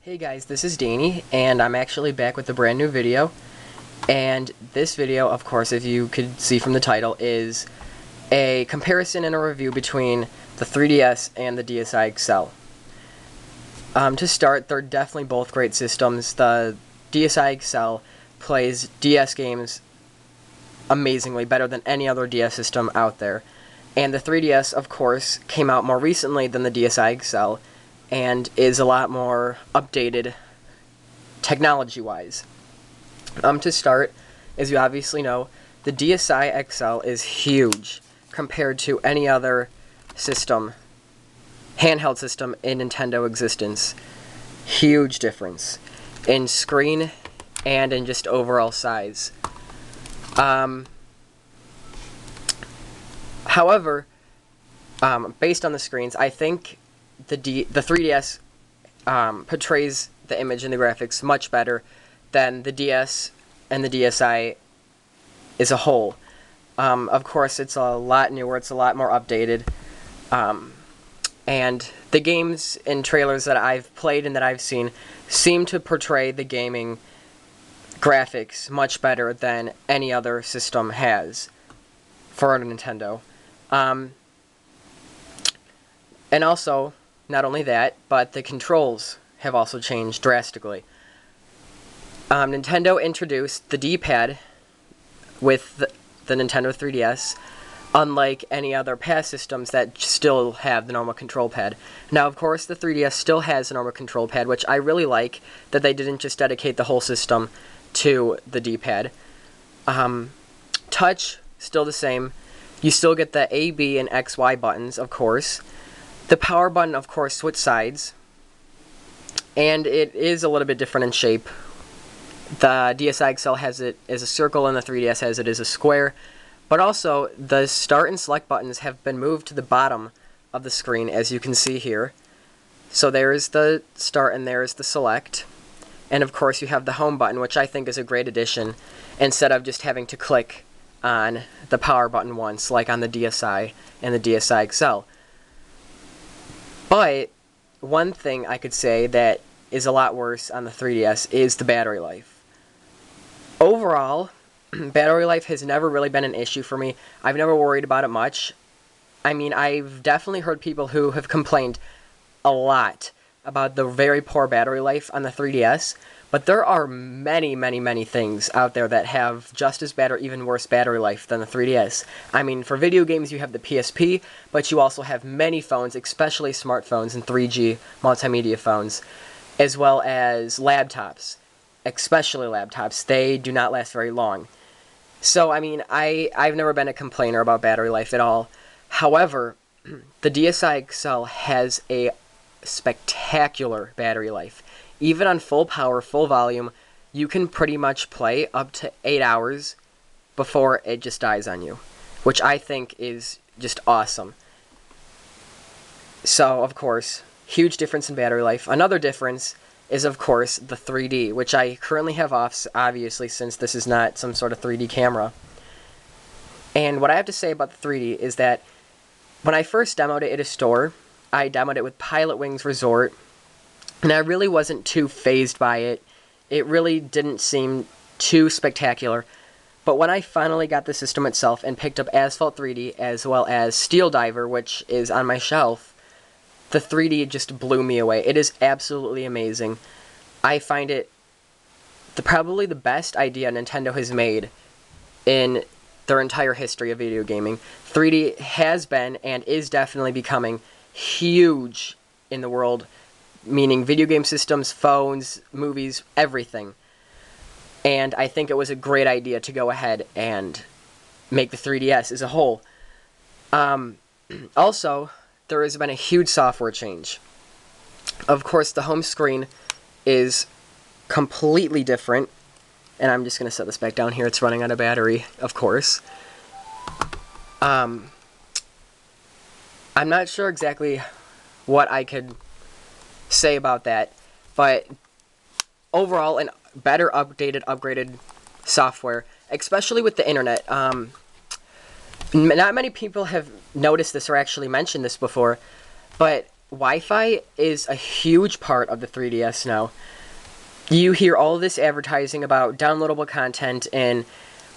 Hey guys, this is Danny, and I'm actually back with a brand new video. And this video, of course, if you could see from the title, is a comparison and a review between the 3DS and the DSi XL. To start, they're definitely both great systems. The DSi XL plays DS games amazingly, better than any other DS system out there. And the 3DS, of course, came out more recently than the DSi XL, and is a lot more updated technology-wise. To start, as you obviously know, the DSi XL is huge compared to any other system, handheld system in Nintendo existence. Huge difference in screen and in just overall size. However, based on the screens, I think the 3DS portrays the image and the graphics much better than the DS and the DSi as a whole. Of course, it's a lot newer, it's a lot more updated, and the games and trailers that I've played and that I've seen seem to portray the gaming graphics much better than any other system has for a Nintendo. And also, not only that, but the controls have also changed drastically. Nintendo introduced the D-pad with the Nintendo 3DS, unlike any other past systems that still have the normal control pad. Now, of course, the 3DS still has a normal control pad, which I really like, that they didn't just dedicate the whole system to the D-pad. Touch, still the same. You still get the A, B, and X, Y buttons, of course. The power button, of course, switch sides, and it is a little bit different in shape. The DSi XL has it as a circle, and the 3DS has it as a square. But also, the start and select buttons have been moved to the bottom of the screen, as you can see here. So there is the start and there is the select. And of course, you have the home button, which I think is a great addition, instead of just having to click on the power button once, like on the DSi and the DSi XL. But one thing I could say that is a lot worse on the 3DS is the battery life. Overall, battery life has never really been an issue for me. I've never worried about it much. I mean, I've definitely heard people who have complained a lot about the very poor battery life on the 3DS, but there are many things out there that have just as bad or even worse battery life than the 3DS. I mean, for video games you have the PSP, but you also have many phones, especially smartphones and 3G multimedia phones, as well as laptops, especially laptops. They do not last very long. So, I mean, I've never been a complainer about battery life at all. However, the DSi XL has a spectacular battery life. Even on full power, full volume, you can pretty much play up to 8 hours before it just dies on you, which I think is just awesome. So, of course, huge difference in battery life. Another difference is, of course, the 3D, which I currently have off, obviously, since this is not some sort of 3D camera. And what I have to say about the 3D is that when I first demoed it at a store, I demoed it with Pilot Wings Resort, and I really wasn't too fazed by it. It really didn't seem too spectacular. But when I finally got the system itself and picked up Asphalt 3D as well as Steel Diver, which is on my shelf, the 3D just blew me away. It is absolutely amazing. I find it probably the best idea Nintendo has made in their entire history of video gaming. 3D has been and is definitely becoming huge in the world, meaning video game systems, phones, movies, everything. And I think it was a great idea to go ahead and make the 3DS as a whole. Also, there has been a huge software change. Of course, the home screen is completely different. And I'm just going to set this back down here. It's running out of battery, of course. I'm not sure exactly what I could say about that, but overall, an better updated, upgraded software, especially with the internet. Not many people have noticed this or actually mentioned this before, but Wi-Fi is a huge part of the 3DS now. You hear all this advertising about downloadable content and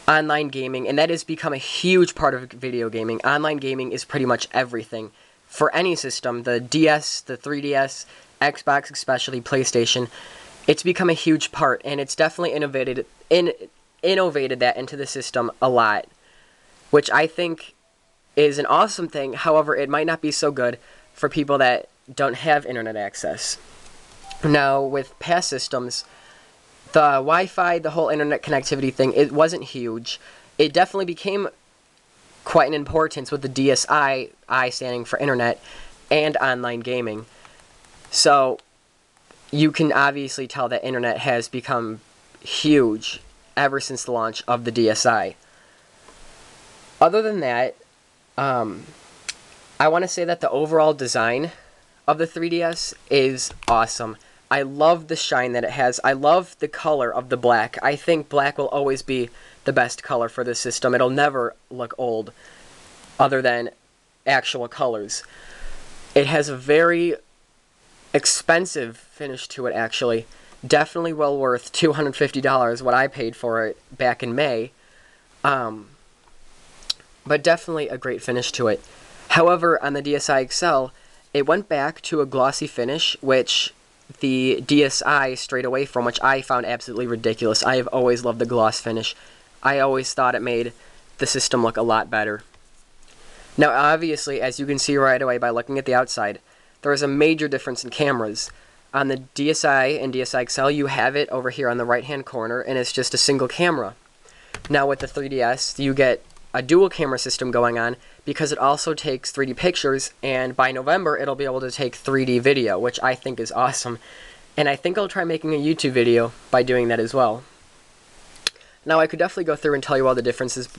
online gaming, and that has become a huge part of video gaming. Online gaming is pretty much everything. For any system, the DS, the 3DS, Xbox especially, PlayStation, it's become a huge part, and it's definitely innovated that into the system a lot, which I think is an awesome thing. However, it might not be so good for people that don't have internet access. Now, with past systems, the Wi-Fi, the whole internet connectivity thing, it wasn't huge. It definitely became quite an importance with the DSi, I standing for internet, and online gaming. So, you can obviously tell that internet has become huge ever since the launch of the DSi. Other than that, I want to say that the overall design of the 3DS is awesome. I love the shine that it has. I love the color of the black. I think black will always be the best color for this system. It'll never look old other than actual colors. It has a very expensive finish to it, actually. Definitely well worth $250, what I paid for it back in May. But definitely a great finish to it. However, on the DSi XL, it went back to a glossy finish, which the DSi strayed away from, which I found absolutely ridiculous. I have always loved the gloss finish. I always thought it made the system look a lot better. Now, obviously, as you can see right away by looking at the outside, there is a major difference in cameras. On the DSi and DSi XL, you have it over here on the right-hand corner, and it's just a single camera. Now, with the 3DS, you get a dual camera system going on because it also takes 3D pictures, and by November it'll be able to take 3D video, which I think is awesome. And I think I'll try making a YouTube video by doing that as well. Now, I could definitely go through and tell you all the differences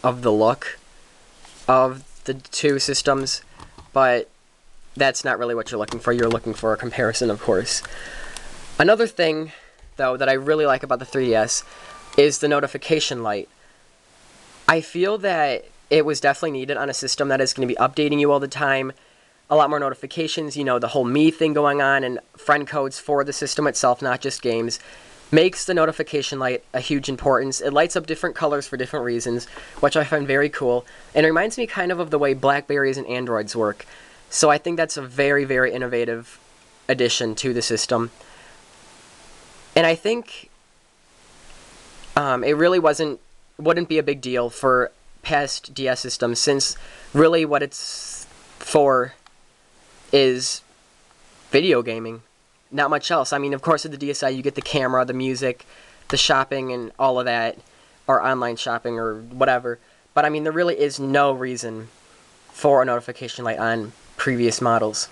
of the look of the two systems, but that's not really what you're looking for. You're looking for a comparison, of course. Another thing, though, that I really like about the 3DS is the notification light. I feel that it was definitely needed on a system that is going to be updating you all the time. A lot more notifications, you know, the whole Me thing going on, and friend codes for the system itself, not just games, makes the notification light a huge importance. It lights up different colors for different reasons, which I find very cool, and it reminds me kind of the way Blackberries and Androids work. So I think that's a very, very innovative addition to the system. And I think it really wouldn't be a big deal for past DS systems, since really what it's for is video gaming, not much else. I mean, of course, with the DSi, you get the camera, the music, the shopping, and all of that, or online shopping, or whatever. But I mean, there really is no reason for a notification light on previous models.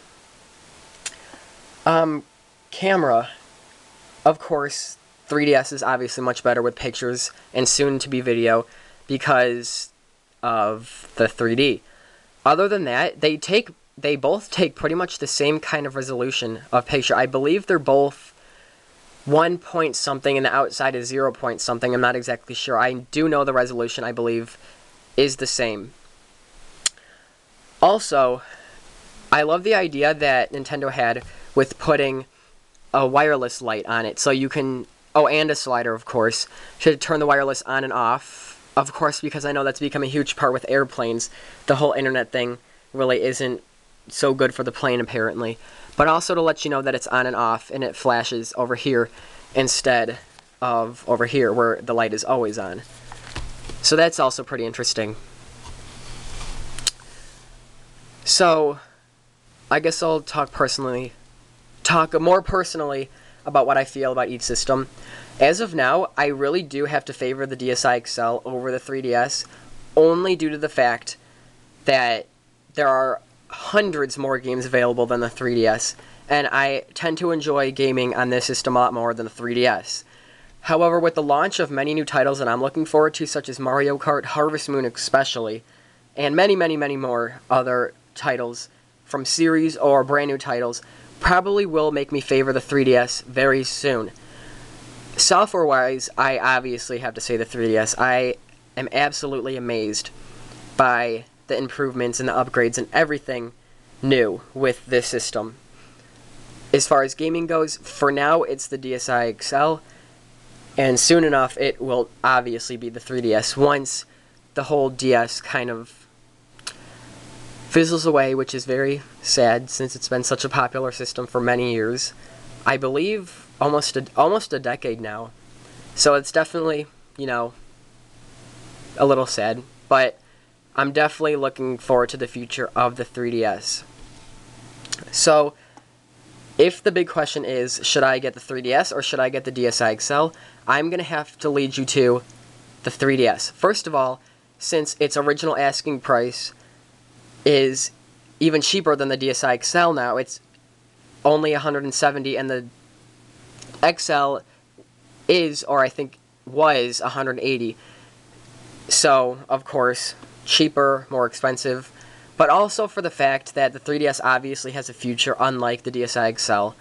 Camera, of course, 3DS is obviously much better with pictures and soon to be video because of the 3D. Other than that, they both take pretty much the same kind of resolution of picture. I believe they're both 1 point something and the outside is 0 point something. I'm not exactly sure. I do know the resolution, I believe, is the same. Also, I love the idea that Nintendo had with putting a wireless light on it, so you can, oh, and a slider, of course, to turn the wireless on and off, of course, because I know that's become a huge part with airplanes. The whole internet thing really isn't so good for the plane, apparently, but also to let you know that it's on and off, and it flashes over here instead of over here, where the light is always on. So that's also pretty interesting. So, I guess I'll talk more personally about what I feel about each system. As of now, I really do have to favor the DSi XL over the 3DS, only due to the fact that there are hundreds more games available than the 3DS, and I tend to enjoy gaming on this system a lot more than the 3DS. However, with the launch of many new titles that I'm looking forward to, such as Mario Kart, Harvest Moon especially, and many, many, many more other titles from series or brand new titles, probably will make me favor the 3DS very soon. Software-wise, I obviously have to say the 3DS. I am absolutely amazed by the improvements and the upgrades and everything new with this system. As far as gaming goes, for now it's the DSi XL, and soon enough it will obviously be the 3DS once the whole DS kind of fizzles away, which is very sad since it's been such a popular system for many years. I believe almost a decade now. So it's definitely, you know, a little sad, but I'm definitely looking forward to the future of the 3DS. So, if the big question is, should I get the 3DS or should I get the DSi XL, I'm going to have to lead you to the 3DS. First of all, since its original asking price is even cheaper than the DSi XL now, it's only $170, and the XL is, or I think was, $180. So, of course, cheaper, more expensive, but also for the fact that the 3DS obviously has a future unlike the DSi XL,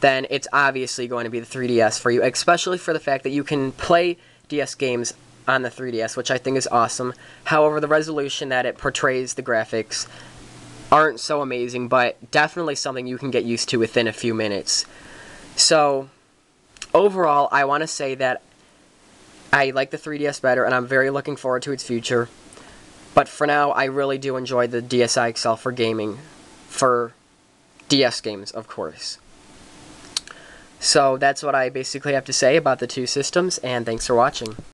then it's obviously going to be the 3DS for you, especially for the fact that you can play DS games on the 3DS, which I think is awesome. However, the resolution that it portrays the graphics aren't so amazing, but definitely something you can get used to within a few minutes. So, overall, I want to say that I like the 3DS better, and I'm very looking forward to its future. But for now, I really do enjoy the DSi XL for gaming. For DS games, of course. So that's what I basically have to say about the two systems, and thanks for watching.